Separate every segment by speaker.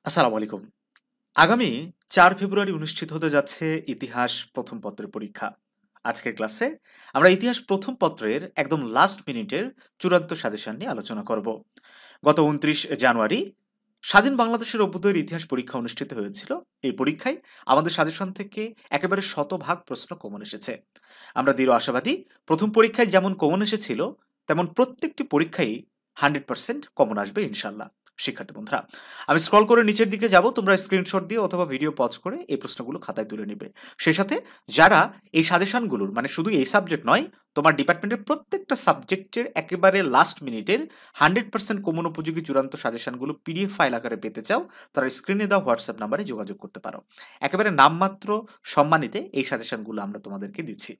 Speaker 1: আসসালামু আলাইকুম। আগামী ৪ ফেব্রুয়ারি অনুষ্ঠিত হতে যাচ্ছে ইতিহাস প্রথম পত্রের পরীক্ষা। আজকের ক্লাসে আমরা ইতিহাস প্রথম পত্রের একদম লাস্ট মিনিটের চূড়ান্ত সাজেশন নিয়ে আলোচনা করব। গত ২৯ জানুয়ারি স্বাধীন বাংলাদেশের অভ্যুদয়ের ইতিহাস পরীক্ষা অনুষ্ঠিত হয়েছিল। এই পরীক্ষায় আমাদের সাজেশন থেকে একেবারে শতভাগ প্রশ্ন কমন এসেছে। আমরা দৃঢ় আশাবাদী, প্রথম পরীক্ষায় যেমন কমন এসেছিল তেমন প্রত্যেকটি পরীক্ষায় 100% কমন আসবে ইনশাল্লাহ। শিক্ষার্থী বন্ধুরা, আমি স্ক্রল করে নিচের দিকে যাব, তোমরা স্ক্রিনশট দিয়ে অথবা ভিডিও পজ করে এই প্রশ্নগুলো খাতায় তুলে নেবে। সেই সাথে যারা এই সাজেশনগুলোর মানে শুধু এই সাবজেক্ট নয়, তোমার ডিপার্টমেন্টের প্রত্যেকটা সাবজেক্টের একেবারে লাস্ট মিনিটের 100% কমন উপযোগী চূড়ান্ত সাজেশনগুলো পিডিএফ ফাইল আকারে পেতে চাও, তারা স্ক্রিনে দেওয়া হোয়াটসঅ্যাপ নাম্বারে যোগাযোগ করতে পারো। একেবারে নামমাত্র সম্মানিতে এই সাজেশনগুলো আমরা তোমাদেরকে দিচ্ছি।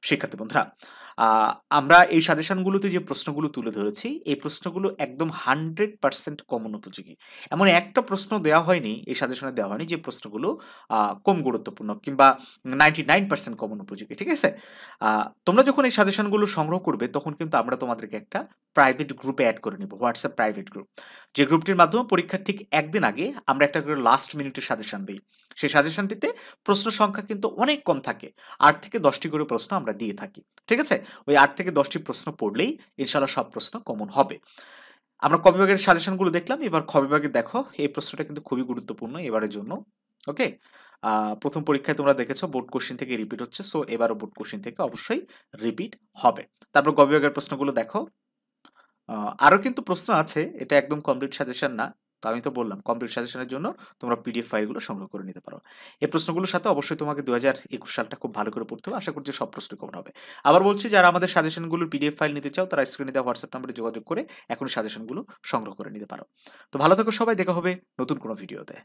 Speaker 1: শিক্ষার্থী বন্ধুরা, আমরা এই সাজেশনগুলোতে যে প্রশ্নগুলো তুলে ধরেছি, এই প্রশ্নগুলো একদম 100% কমন উপযোগী। এমন একটা প্রশ্ন দেওয়া হয়নি, এই সাজেশনে দেওয়া হয়নি যে প্রশ্নগুলো কম গুরুত্বপূর্ণ কিংবা 99% কমন উপযোগী। ঠিক আছে? তোমরা যখন এই সাজেশনগুলো সংগ্রহ করবে তখন কিন্তু আমরা তোমাদেরকে একটা প্রাইভেট গ্রুপে অ্যাড করে নেব, হোয়াটসঅ্যাপ প্রাইভেট গ্রুপ। যে গ্রুপটির মাধ্যমে পরীক্ষার ঠিক একদিন আগে আমরা একটা করে লাস্ট মিনিটের সাজেশন দিই। সেই সাজেশনটিতে প্রশ্ন সংখ্যা কিন্তু অনেক কম থাকে, ৮ থেকে ১০টি করে প্রশ্ন আমরা দিয়ে থাকি। ঠিক আছে? ওই ৮ থেকে ১০টি প্রশ্ন পড়লেই ইনশাআল্লাহ সব প্রশ্ন কমন হবে। আমরা ক বিভাগের সাজেশনগুলো দেখলাম, এবার খ বিভাগে দেখো। এই প্রশ্নটা কিন্তু খুবই গুরুত্বপূর্ণ এবারের জন্য। ওকে? প্রথম পরীক্ষায় তোমরা দেখেছো বোর্ড কোশ্চেন থেকে রিপিট হচ্ছে, সো এবারও বোর্ড কোশ্চেন থেকে অবশ্যই রিপিট হবে। তারপর গ বিভাগের প্রশ্নগুলো দেখো। আরও কিন্তু প্রশ্ন আছে, এটা একদম কমপ্লিট সাজেশন না। তো আমি তো বললাম কমপ্লিট সাজেশনের জন্য তোমরা পিডিএফ ফাইলগুলো সংগ্রহ করে নিতে পারো। এই প্রশ্নগুলোর সাথে অবশ্যই তোমাকে ২০২১ সালটা খুব ভালো করে পড়তে হবে। আশা করছি সব প্রশ্নই কমন হবে। আবার বলছি, যারা আমাদের সাজেশনগুলোর পিডিএফ ফাইল নিতে চাও তারা স্ক্রিনে দেওয়া হোয়াটসঅ্যাপ নাম্বারে যোগাযোগ করে এখন সাজেশনগুলো সংগ্রহ করে নিতে পারো। তো ভালো থেকো সবাই, দেখা হবে নতুন কোনো ভিডিওতে।